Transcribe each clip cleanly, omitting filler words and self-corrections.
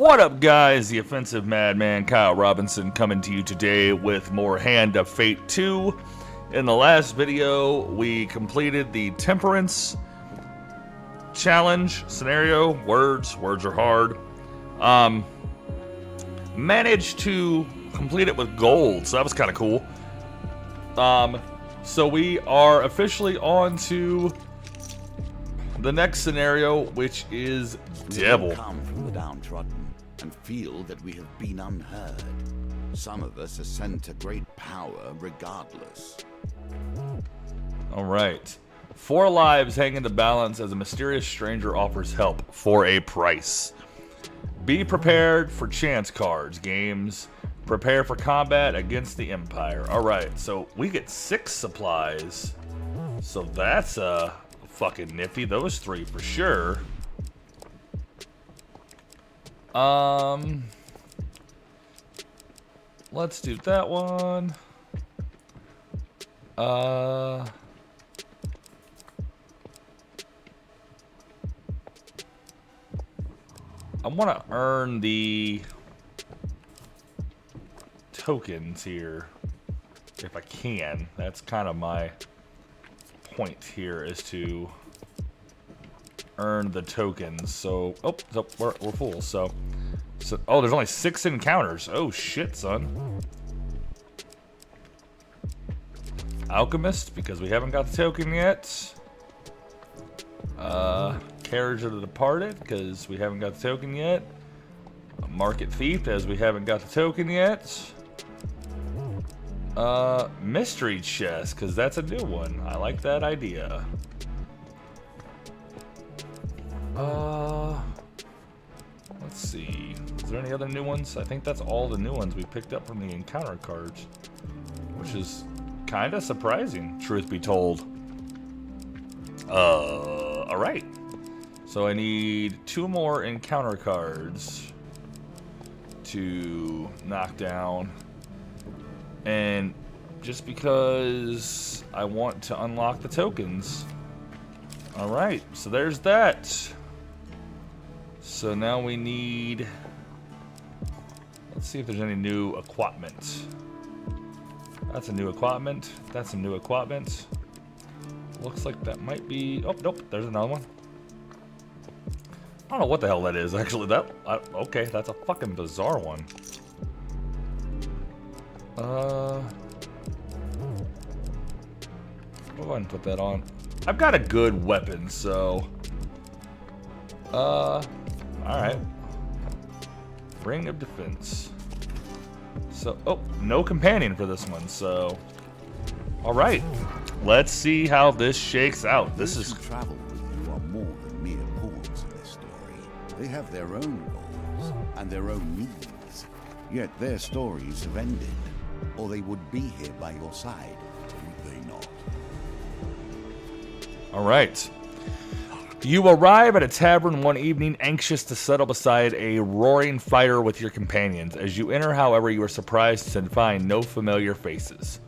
What up, guys? The offensive madman Kyle Robinson coming to you today with more Hand of Fate 2. In the last video, we completed the Temperance challenge scenario. Words are hard. Managed to complete it with gold, so that was kind of cool. So we are officially on to the next scenario, which is Devil. We come from the downtrodden and feel that we have been unheard. Some of us ascend to great power regardless. All right. 4 lives hang in the balance as a mysterious stranger offers help for a price. Be prepared for chance cards, games. Prepare for combat against the Empire. All right, so we get 6 supplies. So that's fucking nifty. Those 3 for sure. Let's do that one. I want to earn the tokens here if I can. That's kind of my point here, is to earn the tokens. So we're full. So oh, there's only 6 encounters. Oh shit, son. Alchemist, because we haven't got the token yet. Carriage of the Departed, because we haven't got the token yet. A Market Thief, as we haven't got the token yet. Mystery Chest, because that's a new one. I like that idea. Let's see. Is there any other new ones? I think that's all the new ones we picked up from the encounter cards, which is kind of surprising, truth be told. All right. So I need 2 more encounter cards to knock down. And just because I want to unlock the tokens. All right, so there's that. So now we need, let's see if there's any new equipment. That's a new equipment. That's a new equipment. Looks like that might be, oh, nope, there's another one. I don't know what the hell that is, actually. Okay, that's a fucking bizarre one. Go ahead and put that on. I've got a good weapon, so alright. Ring of Defense. So, oh, no companion for this one, so alright. Let's see how this shakes out. This is travel with you are more than mere pawns in this story. They have their own goals and their own needs. Yet their stories have ended, or they would be here by your side, would they not? all right. You arrive at a tavern one evening, anxious to settle beside a roaring fire with your companions. As you enter, however, you are surprised to find no familiar faces.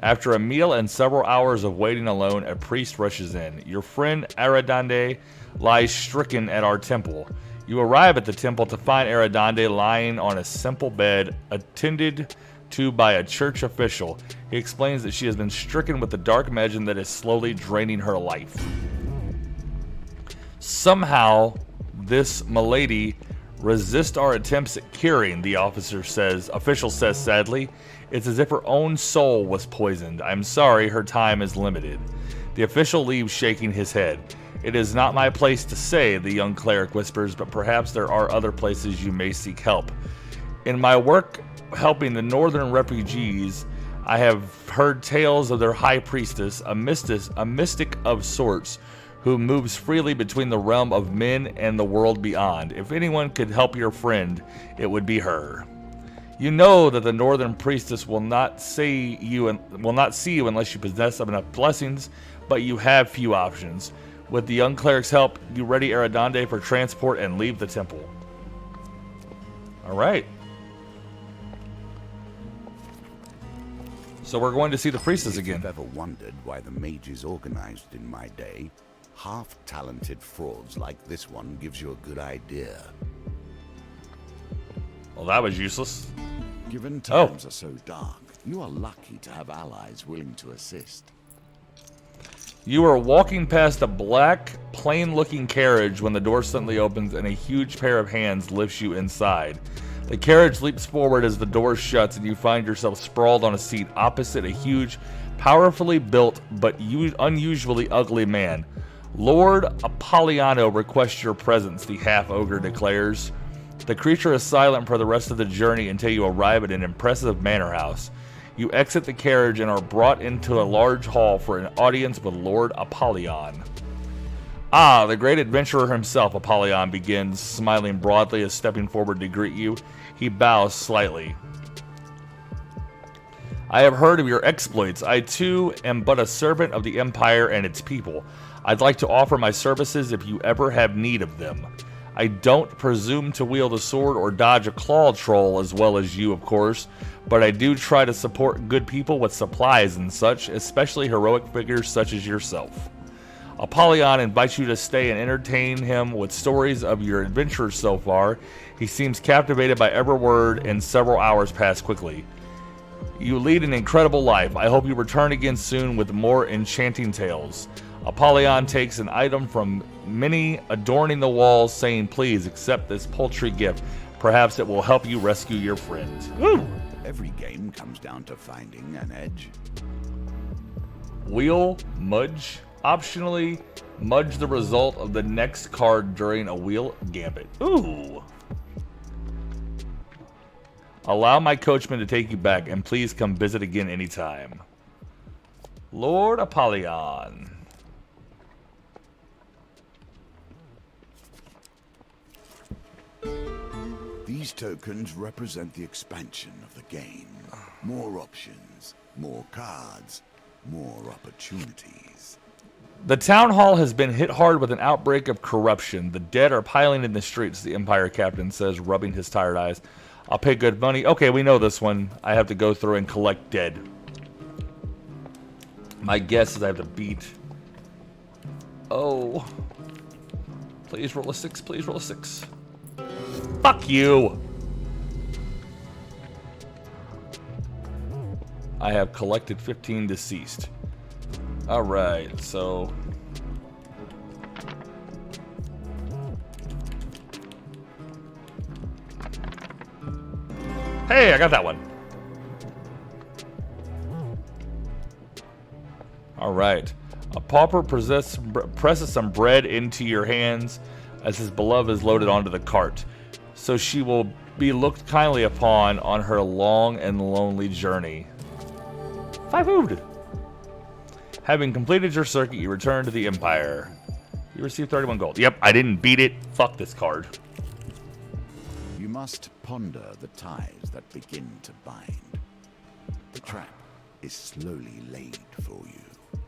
After a meal and several hours of waiting alone, a priest rushes in. Your friend Aradande lies stricken at our temple. You arrive at the temple to find Aradande lying on a simple bed, attended to by a church official. He explains that she has been stricken with the dark magic that is slowly draining her life. Somehow, this milady resists our attempts at curing, the official says sadly. It's as if her own soul was poisoned. I'm sorry, her time is limited. The official leaves, shaking his head. It is not my place to say, the young cleric whispers, but perhaps there are other places you may seek help. In my work helping the northern refugees, I have heard tales of their high priestess, a mystic of sorts, who moves freely between the realm of men and the world beyond. If anyone could help your friend, it would be her. You know that the northern priestess will not see you unless you possess enough blessings, but you have few options. With the young cleric's help, you ready Aradande for transport and leave the temple. All right. So we're going to see the priestess again. If you've ever wondered why the mages organized in my day, half-talented frauds like this one gives you a good idea. Well, that was useless. Given times are so dark, you are lucky to have allies willing to assist. You are walking past a black, plain-looking carriage when the door suddenly opens and a huge pair of hands lifts you inside. The carriage leaps forward as the door shuts and you find yourself sprawled on a seat opposite a huge, powerfully built but unusually ugly man. Lord Apolliano requests your presence, the half-ogre declares. The creature is silent for the rest of the journey until you arrive at an impressive manor house. You exit the carriage and are brought into a large hall for an audience with Lord Apollyon. Ah, the great adventurer himself, Apollyon begins, smiling broadly as stepping forward to greet you. He bows slightly. I have heard of your exploits. I too am but a servant of the Empire and its people. I'd like to offer my services if you ever have need of them. I don't presume to wield a sword or dodge a claw troll as well as you, of course, but I do try to support good people with supplies and such, especially heroic figures such as yourself. Apollyon invites you to stay and entertain him with stories of your adventures so far. He seems captivated by every word, and several hours pass quickly. You lead an incredible life. I hope you return again soon with more enchanting tales. Apollyon takes an item from many adorning the walls, saying, please accept this paltry gift. Perhaps it will help you rescue your friend. Woo! Every game comes down to finding an edge. Wheel Mudge. Optionally, mudge the result of the next card during a wheel gambit. Ooh. Allow my coachman to take you back, and please come visit again anytime. Lord Apollyon. These tokens represent the expansion of the game. More options, more cards, more opportunities. The town hall has been hit hard with an outbreak of corruption. The dead are piling in the streets, the Empire captain says, rubbing his tired eyes. I'll pay good money. Okay, we know this one. I have to go through and collect dead. My guess is I have to beat... Oh. Please roll a 6. Please roll a 6. Fuck you! I have collected 15 deceased. Alright, so... Hey, I got that one. Alright. A pauper presses some bread into your hands as his beloved is loaded onto the cart, so she will be looked kindly upon on her long and lonely journey. 5 food! Having completed your circuit, you return to the Empire. You receive 31 gold. Yep, I didn't beat it. Fuck this card. You must ponder the ties that begin to bind. The trap is slowly laid for you.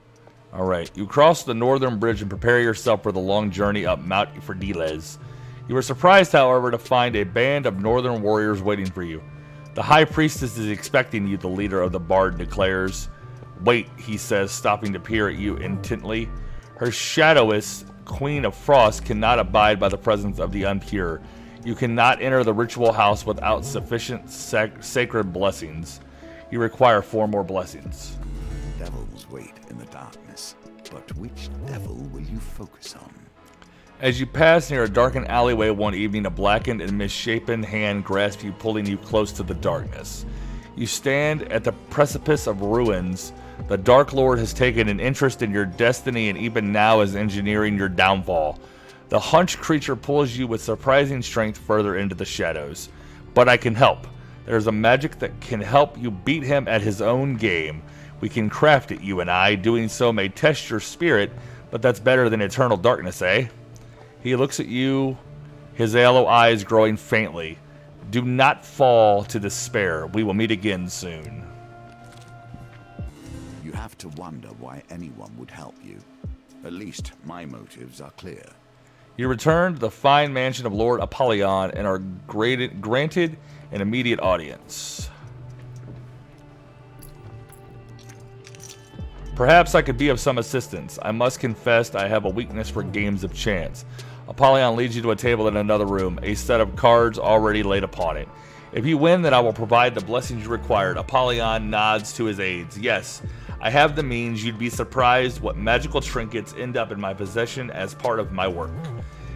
Alright, you cross the northern bridge and prepare yourself for the long journey up Mount Ferdiles. You are surprised, however, to find a band of northern warriors waiting for you. The High Priestess is expecting you, the leader of the Bard declares. Wait, he says, stopping to peer at you intently. Her shadowess, Queen of Frost, cannot abide by the presence of the impure. You cannot enter the ritual house without sufficient sacred blessings. You require 4 more blessings. Devils wait in the darkness, but which devil will you focus on? As you pass near a darkened alleyway one evening, a blackened and misshapen hand grasps you, pulling you close to the darkness. You stand at the precipice of ruins. The Dark Lord has taken an interest in your destiny and even now is engineering your downfall. The hunched creature pulls you with surprising strength further into the shadows. But I can help. There's a magic that can help you beat him at his own game. We can craft it, you and I. Doing so may test your spirit, but that's better than eternal darkness, eh? He looks at you, his yellow eyes growing faintly. Do not fall to despair. We will meet again soon. You have to wonder why anyone would help you. At least my motives are clear. You return to the fine mansion of Lord Apollyon and are granted an immediate audience. Perhaps I could be of some assistance. I must confess I have a weakness for games of chance. Apollyon leads you to a table in another room, a set of cards already laid upon it. If you win, then I will provide the blessings you required. Apollyon nods to his aides. Yes, I have the means. You'd be surprised what magical trinkets end up in my possession as part of my work.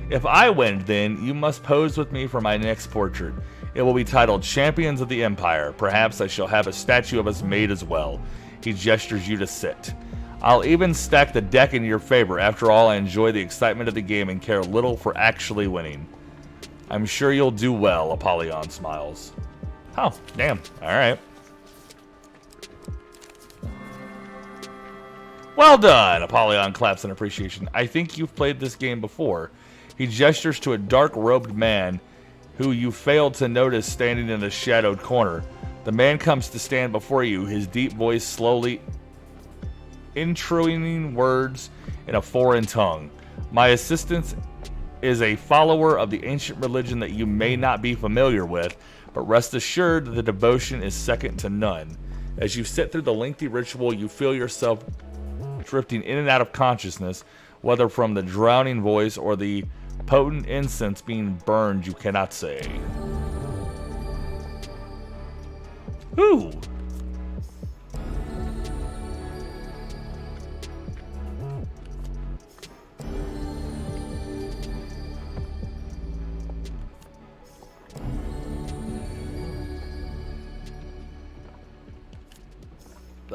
If I win, then you must pose with me for my next portrait. It will be titled Champions of the Empire. Perhaps I shall have a statue of us made as well. He gestures you to sit. I'll even stack the deck in your favor. After all, I enjoy the excitement of the game and care little for actually winning. I'm sure you'll do well, Apollyon smiles. Oh, damn. Alright. Well done! Apollyon claps in appreciation. I think you've played this game before. He gestures to a dark-robed man who you failed to notice standing in a shadowed corner. The man comes to stand before you, his deep voice slowly introing words in a foreign tongue. My assistant is a follower of the ancient religion that you may not be familiar with, but rest assured that the devotion is second to none. As you sit through the lengthy ritual, you feel yourself drifting in and out of consciousness, whether from the drowning voice or the potent incense being burned, you cannot say. Ooh.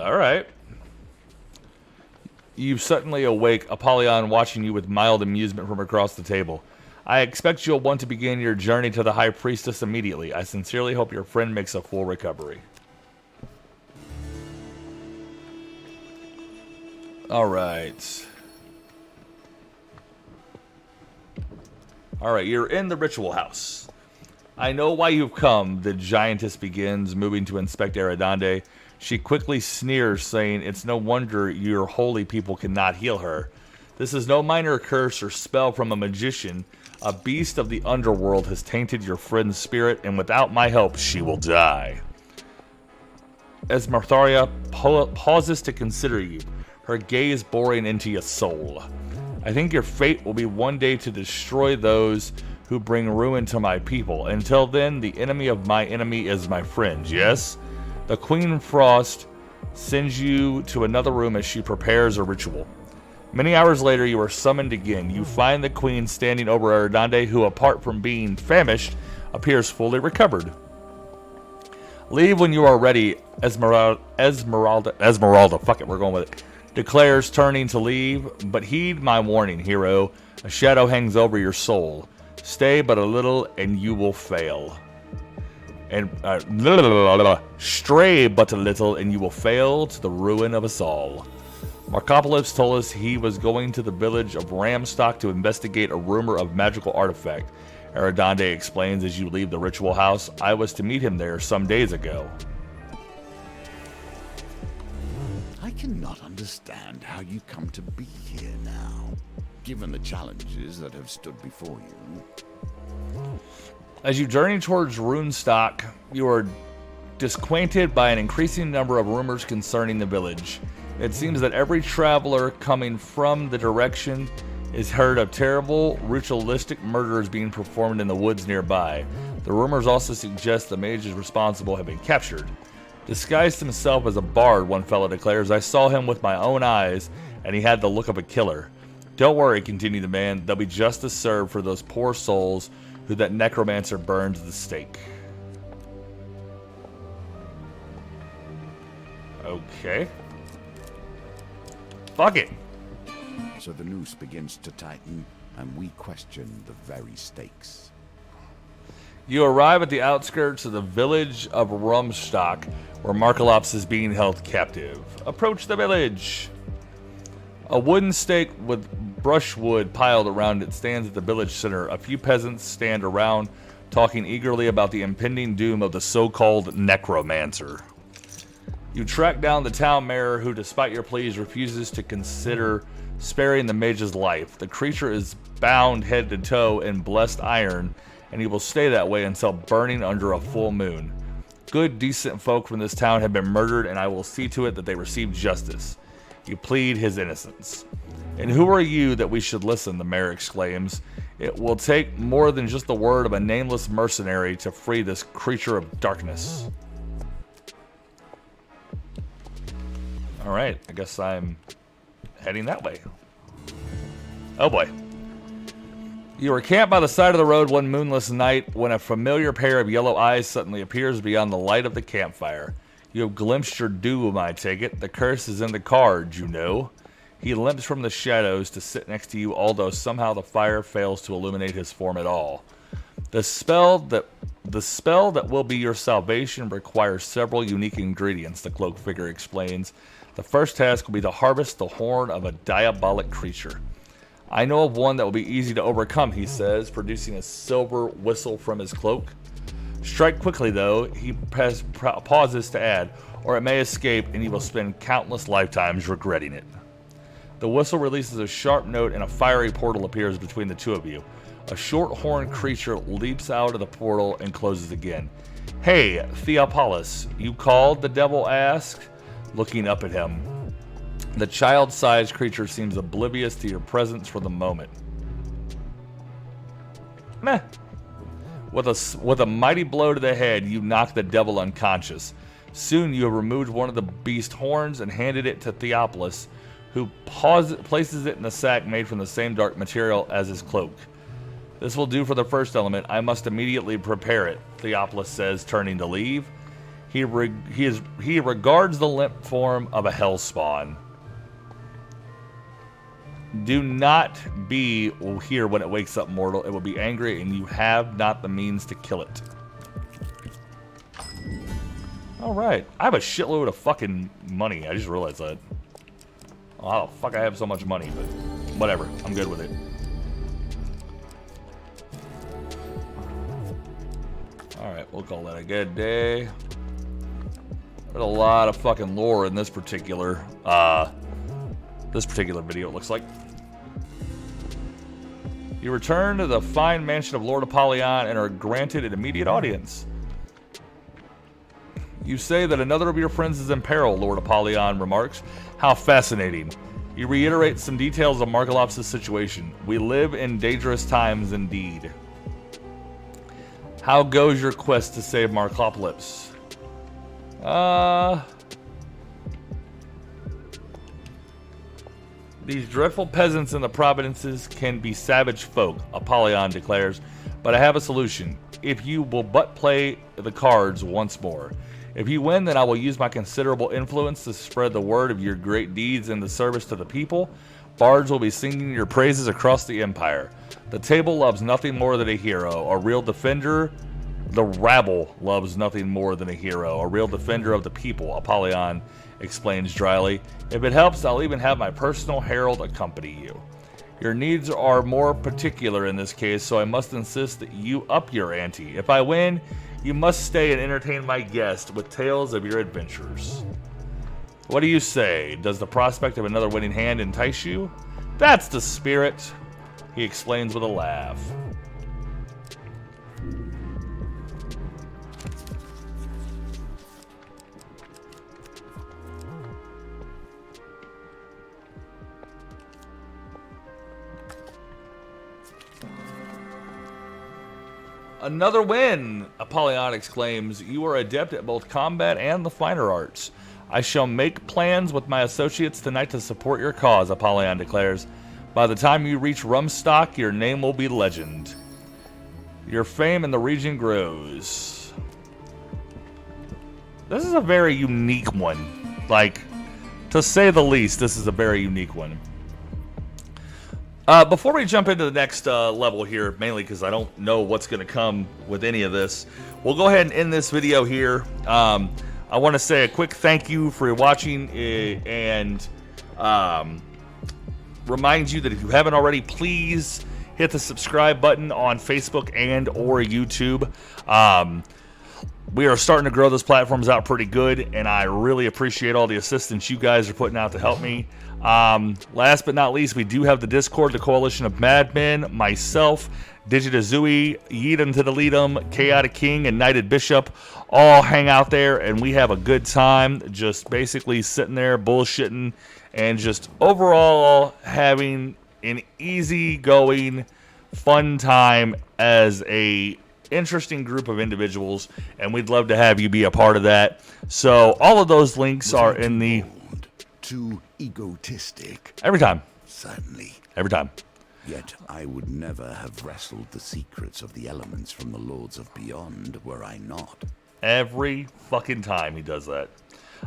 All right. You suddenly awake, Apollyon watching you with mild amusement from across the table. I expect you'll want to begin your journey to the High Priestess immediately. I sincerely hope your friend makes a full recovery. Alright. Alright, you're in the ritual house. I know why you've come, the giantess begins, moving to inspect Eridande. She quickly sneers, saying, it's no wonder your holy people cannot heal her. This is no minor curse or spell from a magician. A beast of the underworld has tainted your friend's spirit, and without my help, she will die. Esmertharia pauses to consider you, her gaze boring into your soul. I think your fate will be one day to destroy those who bring ruin to my people. Until then, the enemy of my enemy is my friend, yes? The Queen Frost sends you to another room as she prepares a ritual. Many hours later, you are summoned again. You find the Queen standing over Eridande, who, apart from being famished, appears fully recovered. Leave when you are ready, Esmeralda, fuck it, we're going with it, declares, turning to leave. But heed my warning, hero. A shadow hangs over your soul. Stay but a little, and you will fail. And stray but a little, and you will fail to the ruin of us all. Markopolis told us he was going to the village of Ramstock to investigate a rumor of magical artifact. Eridande explains as you leave the ritual house. I was to meet him there some days ago. I cannot understand how you come to be here now, given the challenges that have stood before you. As you journey towards Runestock, you are disacquainted by an increasing number of rumors concerning the village. It seems that every traveler coming from the direction is heard of terrible ritualistic murders being performed in the woods nearby. The rumors also suggest the mages responsible have been captured. Disguised himself as a bard, one fellow declares. I saw him with my own eyes, and he had the look of a killer. Don't worry, continued the man. There'll be justice served for those poor souls who that necromancer burned to the stake. Okay. Fuck it. So the noose begins to tighten, and we question the very stakes. You arrive at the outskirts of the village of Rumstock, where Markalops is being held captive. Approach the village. A wooden stake with brushwood piled around it stands at the village center. A few peasants stand around, talking eagerly about the impending doom of the so-called necromancer. You track down the town mayor, who, despite your pleas, refuses to consider sparing the mage's life. The creature is bound head to toe in blessed iron, and he will stay that way until burning under a full moon. Good, decent folk from this town have been murdered, and I will see to it that they receive justice. You plead his innocence. And who are you that we should listen, the mayor exclaims. It will take more than just the word of a nameless mercenary to free this creature of darkness. Alright, I guess I'm heading that way. Oh boy. You are camped by the side of the road one moonless night when a familiar pair of yellow eyes suddenly appears beyond the light of the campfire. You have glimpsed your doom, I take it. The curse is in the cards, you know. He limps from the shadows to sit next to you, although somehow the fire fails to illuminate his form at all. The spell that will be your salvation requires several unique ingredients, the cloaked figure explains. The first task will be to harvest the horn of a diabolic creature. I know of one that will be easy to overcome, he says, producing a silver whistle from his cloak. Strike quickly, though, he pauses to add, or it may escape and you will spend countless lifetimes regretting it. The whistle releases a sharp note and a fiery portal appears between the two of you. A short-horned creature leaps out of the portal and closes again. Hey, Theopolis, you called? The devil asked, looking up at him. The child-sized creature seems oblivious to your presence for the moment. Meh. With a mighty blow to the head, you knock the devil unconscious. Soon you have removed one of the beast's horns and handed it to Theopolis, who places it in a sack made from the same dark material as his cloak. This will do for the first element. I must immediately prepare it, Theopolis says, turning to leave. He regards the limp form of a hellspawn. Do not be here when it wakes up, mortal. It will be angry, and you have not the means to kill it. Alright. I have a shitload of fucking money. I just realized that. Oh, how the fuck I have so much money, but whatever. I'm good with it. Alright, we'll call that a good day. There's a lot of fucking lore in this particular video, it looks like. You return to the fine mansion of Lord Apollyon and are granted an immediate audience. You say that another of your friends is in peril, Lord Apollyon remarks. How fascinating. You reiterate some details of Markalops' situation. We live in dangerous times indeed. How goes your quest to save Markalops? These dreadful peasants in the provinces can be savage folk, Apollyon declares, but I have a solution. If you will but play the cards once more. If you win, then I will use my considerable influence to spread the word of your great deeds in the service to the people. Bards will be singing your praises across the empire. The table loves nothing more than a hero, a real defender. The rabble loves nothing more than a hero, a real defender of the people, Apollyon explains dryly. If it helps, I'll even have my personal herald accompany you. Your needs are more particular in this case, so I must insist that you up your ante. If I win, you must stay and entertain my guest with tales of your adventures. What do you say? Does the prospect of another winning hand entice you? That's the spirit, he explains with a laugh. Another win, Apollyon exclaims. You are adept at both combat and the finer arts. I shall make plans with my associates tonight to support your cause, Apollyon declares. By the time you reach Rumstock, your name will be legend. Your fame in the region grows. This is a very unique one. Like, to say the least, this is a very unique one. Before we jump into the next level here, mainly because I don't know what's going to come with any of this, we'll go ahead and end this video here. I want to say a quick thank you for watching and remind you that if you haven't already, please hit the subscribe button on Facebook and or YouTube. We are starting to grow those platforms out pretty good, and I really appreciate all the assistance you guys are putting out to help me. Last but not least, we do have the Discord, the Coalition of Madmen, myself, Digitazui, Yeedum to the Leadum, Chaotic King, and Knighted Bishop all hang out there, and we have a good time just basically sitting there bullshitting and just overall having an easy-going, fun time as a interesting group of individuals, and we'd love to have you be a part of that. So all of those links are in the... Too egotistic. Every time. Certainly. Every time. Yet I would never have wrestled the secrets of the elements from the Lords of Beyond were I not. Every fucking time he does that.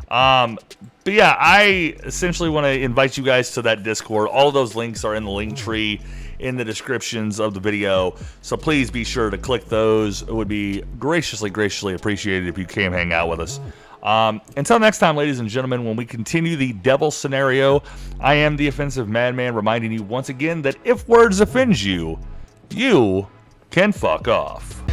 But yeah, I essentially want to invite you guys to that Discord. All of those links are in the link tree in the descriptions of the video, so please be sure to click those. It would be graciously appreciated if you came hang out with us. Until next time, ladies and gentlemen, when we continue the devil scenario, I am the offensive madman, reminding you once again that if words offend you, you can fuck off.